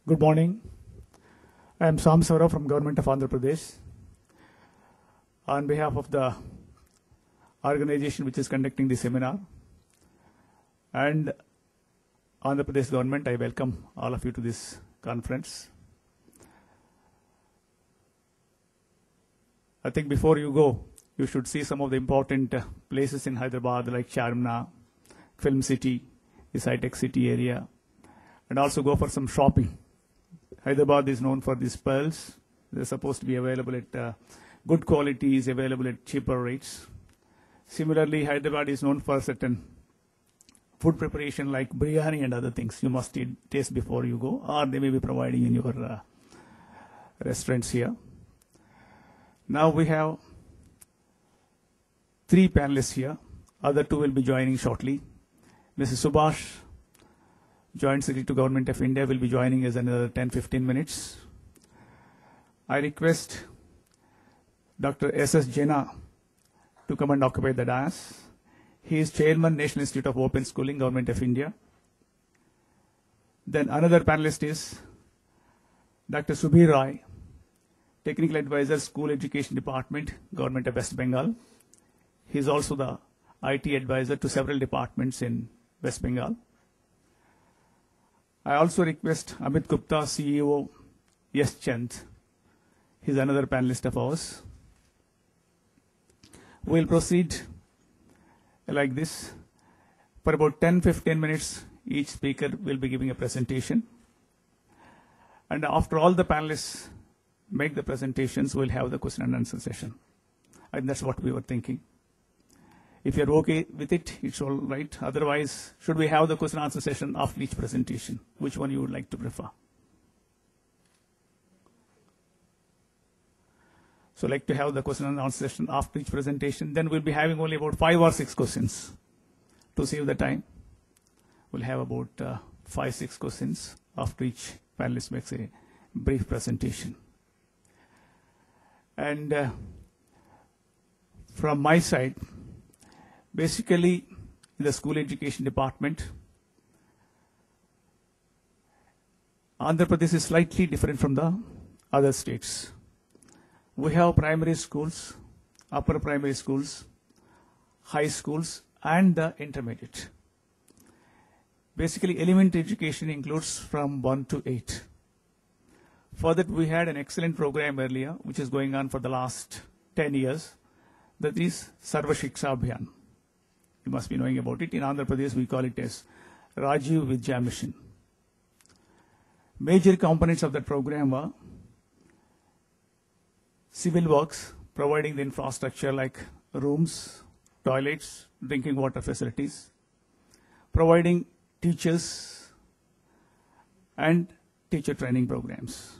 Good morning. I am Samba Siva Rao from Government of Andhra Pradesh. On behalf of the organization which is conducting this seminar and Andhra Pradesh government, I welcome all of you to this conference. I think before you go, you should see some of the important places in Hyderabad like Charminar, Film City, the High-Tech City area, and also go for some shopping. Hyderabad is known for these pearls. They're supposed to be available at good qualities, available at cheaper rates. Similarly, Hyderabad is known for certain food preparation like biryani and other things. You must taste before you go, or they may be providing in your restaurants here. Now we have 3 panelists here. Other 2 will be joining shortly. Mrs. Subhash, Joint Secretary to Government of India, will be joining us another 10-15 minutes. I request Dr. S.S. Jena to come and occupy the dais. He is Chairman, National Institute of Open Schooling, Government of India. Then another panelist is Dr. Subir Rai, Technical Advisor, School Education Department, Government of West Bengal. He is also the IT advisor to several departments in West Bengal. I also request Amit Gupta, CEO, Yes Chand. He is another panelist of ours. We will proceed like this. For about 10-15 minutes, each speaker will be giving a presentation. And after all the panelists make the presentations, we'll have the question and answer session. And that's what we were thinking. If you're okay with it, it's all right. Otherwise, should we have the question and answer session after each presentation? Which one you would like to prefer? So like to have the question and answer session after each presentation. Then we'll be having only about 5 or 6 questions. To save the time, we'll have about 5-6 questions after each panelist makes a brief presentation. And from my side, basically in the school education department, Andhra Pradesh is slightly different from the other states. We have primary schools, upper primary schools, high schools, and the intermediate. Basically, elementary education includes from 1 to 8. For that, we had an excellent program earlier, which is going on for the last 10 years. That is Sarva Shiksha Abhiyan. You must be knowing about it. In Andhra Pradesh, we call it as Rajiv Vidya Mission. Major components of that program were civil works, providing the infrastructure like rooms, toilets, drinking water facilities, providing teachers and teacher training programs.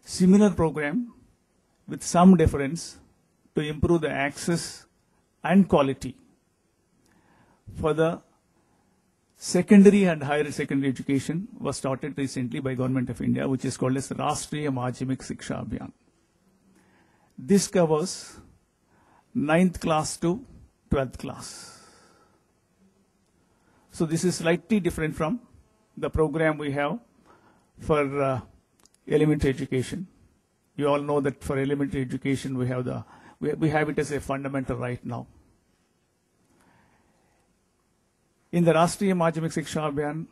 Similar program with some difference to improve the access and quality for the secondary and higher secondary education was started recently by Government of India, which is called as Rashtriya Madhyamik Shiksha Abhiyan. This covers 9th class to 12th class. So this is slightly different from the program we have for elementary education. You all know that for elementary education we have it as a fundamental right now. In the Rashtriya Madhyamik Shiksha Abhiyan,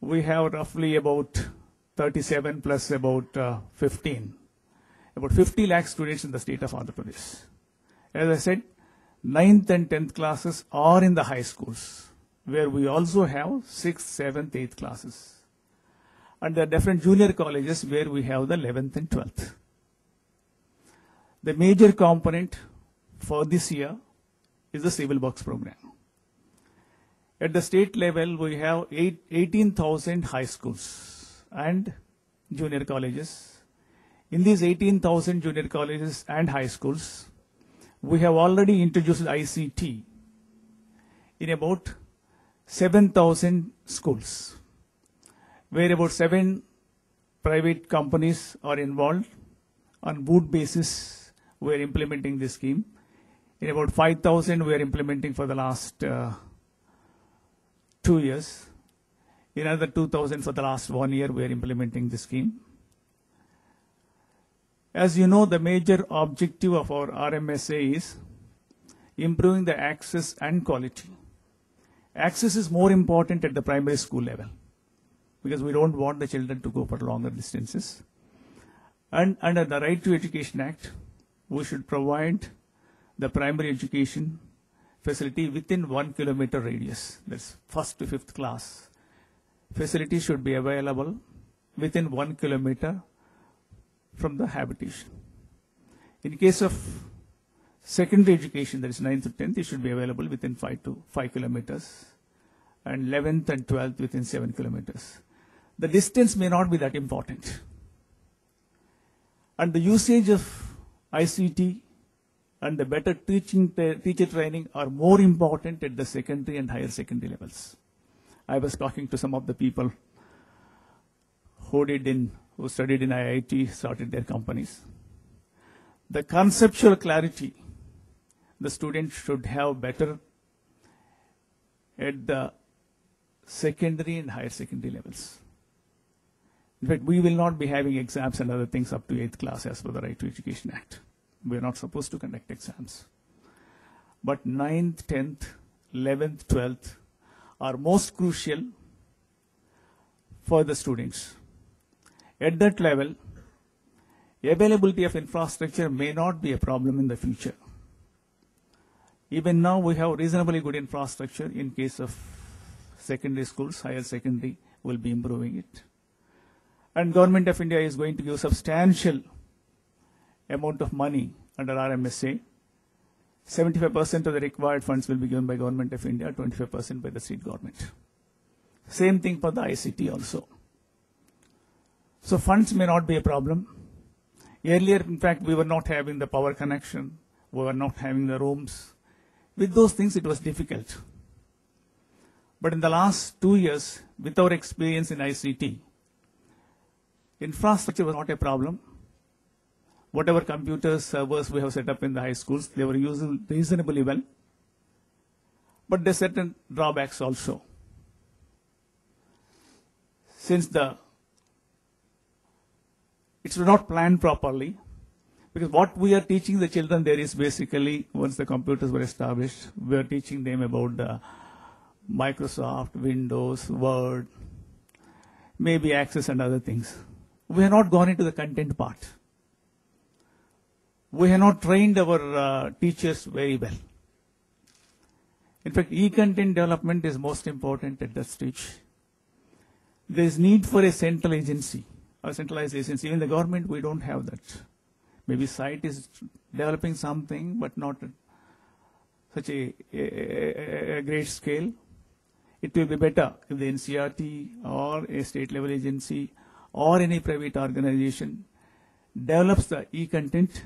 we have roughly about 37 plus about 15. About 50 lakh students in the state of Andhra Pradesh. As I said, 9th and 10th classes are in the high schools, where we also have 6th, 7th, 8th classes. And there are different junior colleges where we have the 11th and 12th. The major component for this year is the civil works program. At the state level, we have 18,000 high schools and junior colleges. In these 18,000 junior colleges and high schools, we have already introduced ICT in about 7,000 schools, where about 7 private companies are involved. On boot basis, we are implementing this scheme. In about 5,000 we are implementing for the last 2 years. In another 2,000 for the last 1 year, we are implementing this scheme. As you know, the major objective of our RMSA is improving the access and quality. Access is more important at the primary school level because we don't want the children to go for longer distances. And under the Right to Education Act, we should provide the primary education facility within 1 kilometer radius. That's 1st to 5th class. Facilities should be available within 1 kilometer from the habitation. In case of secondary education, that is 9th to 10th, it should be available within 5 kilometers, and 11th and 12th within 7 kilometers. The distance may not be that important. And the usage of ICT and the better teacher training are more important at the secondary and higher secondary levels. I was talking to some of the people who studied in IIT, started their companies. The conceptual clarity the students should have better at the secondary and higher secondary levels. In fact, we will not be having exams and other things up to 8th class as per the Right to Education Act. We are not supposed to conduct exams. But 9th, 10th, 11th, 12th are most crucial for the students. At that level, availability of infrastructure may not be a problem in the future. Even now, we have reasonably good infrastructure. In case of secondary schools, higher secondary will be improving it. And Government of India is going to give substantial amount of money under RMSA. 75% of the required funds will be given by Government of India, 25% by the state government. Same thing for the ICT also. So funds may not be a problem. Earlier, in fact, we were not having the power connection. We were not having the rooms. With those things, it was difficult. But in the last 2 years, with our experience in ICT, infrastructure was not a problem. Whatever computers, servers we have set up in the high schools, they were used reasonably well. But there are certain drawbacks also. Since it's not planned properly, because what we are teaching the children there is basically, once the computers were established, we are teaching them about the Microsoft, Windows, Word, maybe Access and other things. We have not gone into the content part. We have not trained our teachers very well. In fact, e-content development is most important at that stage. There is need for a central agency, or centralized agency. In the government, we don't have that. Maybe site is developing something, but not at such a great scale. It will be better if the NCERT or a state level agency or any private organization develops the e-content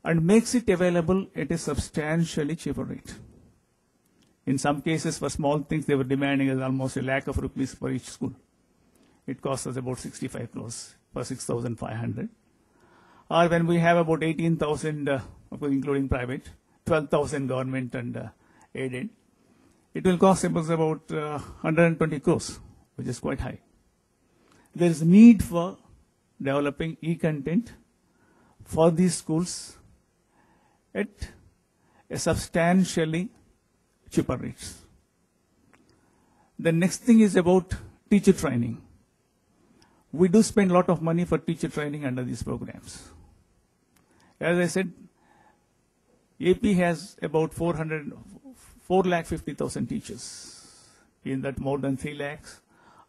and makes it available at a substantially cheaper rate. In some cases, for small things, they were demanding as almost ₹1 lakh for each school. It costs us about 65 crores for 6,500. Or when we have about 18,000, including private, 12,000 government and aided, it will cost us about 120 crores, which is quite high. There is need for developing e-content for these schools at a substantially cheaper rates. The next thing is about teacher training. We do spend a lot of money for teacher training under these programs. As I said, AP has about 4,50,000 teachers. In that, more than 3 lakhs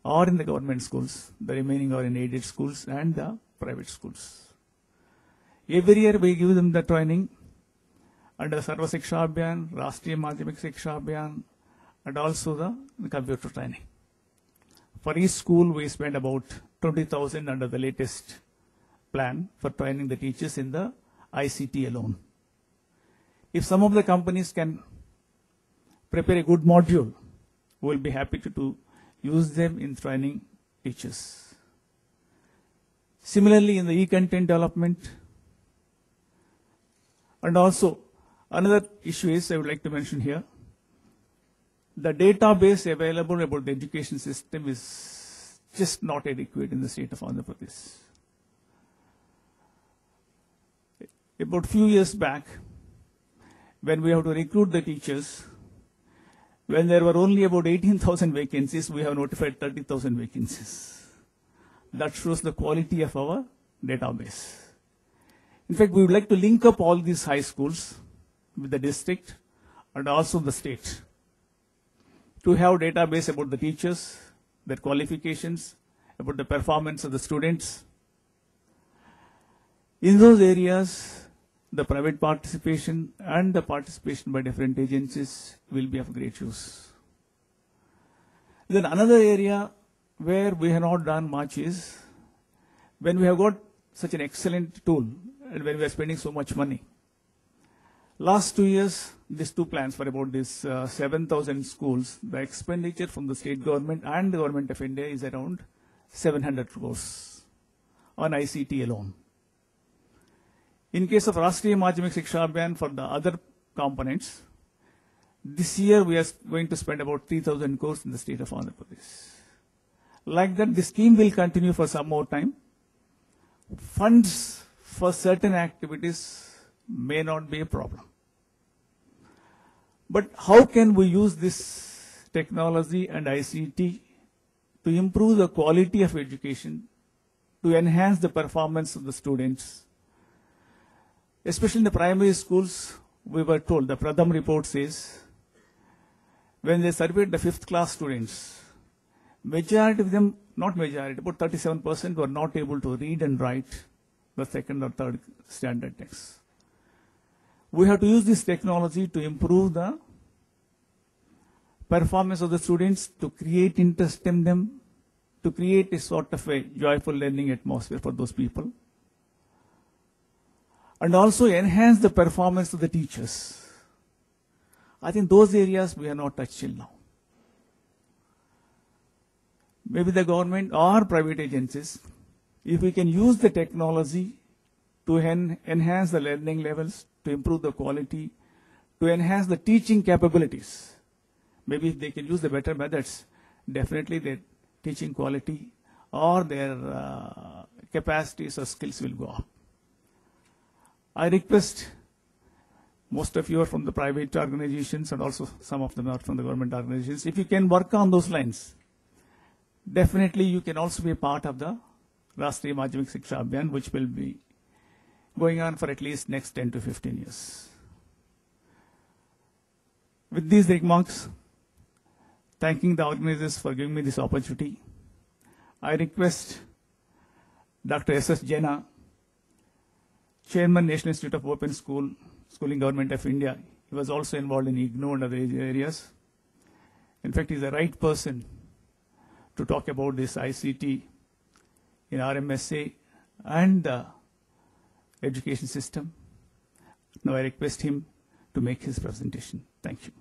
are in the government schools. The remaining are in aided schools and the private schools. Every year we give them the training under Sarva Shiksha Abhiyan, Rashtriya Madhyamik Shiksha Abhiyan, and also the computer training. For each school, we spend about 20,000 under the latest plan for training the teachers in the ICT alone. If some of the companies can prepare a good module, we will be happy to use them in training teachers. Similarly, in the e-content development, and also another issue is I would like to mention here, the database available about the education system is just not adequate in the state of Andhra Pradesh. About few years back, when we have to recruit the teachers, when there were only about 18,000 vacancies, we have notified 30,000 vacancies. That shows the quality of our database. In fact, we would like to link up all these high schools with the district and also the state to have database about the teachers, their qualifications, about the performance of the students. In those areas, the private participation and the participation by different agencies will be of great use. Then another area where we have not done much is when we have got such an excellent tool and when we are spending so much money. Last 2 years, these two plans for about this 7,000 schools, the expenditure from the state government and the government of India is around 700 crores on ICT alone. In case of Rashtriya Madhyamik Shiksha Abhiyan for the other components, this year we are going to spend about 3,000 crores in the state of Andhra Pradesh. Like that, the scheme will continue for some more time. Funds for certain activities may not be a problem. But how can we use this technology and ICT to improve the quality of education, to enhance the performance of the students? Especially in the primary schools, we were told, the Pradham report says, when they surveyed the 5th class students, majority of them, not majority, about 37% were not able to read and write the 2nd or 3rd standard texts. We have to use this technology to improve the performance of the students, to create interest in them, to create a sort of a joyful learning atmosphere for those people, and also enhance the performance of the teachers. I think those areas we have not touched till now. Maybe the government or private agencies, if we can use the technology to enhance the learning levels, to improve the quality, to enhance the teaching capabilities, maybe if they can use the better methods, definitely their teaching quality or their capacities or skills will go up. I request, most of you are from the private organizations and also some of them are from the government organizations. If you can work on those lines, definitely you can also be a part of the Rashtriya Madhyamik Shiksha Abhiyan, which will be going on for at least next 10 to 15 years. With these remarks, thanking the organizers for giving me this opportunity, I request Dr. S.S. Jaina, Chairman, National Institute of Open Schooling, Government of India. He was also involved in IGNOU and other areas. In fact, he's the right person to talk about this ICT in RMSA and the education system. Now I request him to make his presentation. Thank you.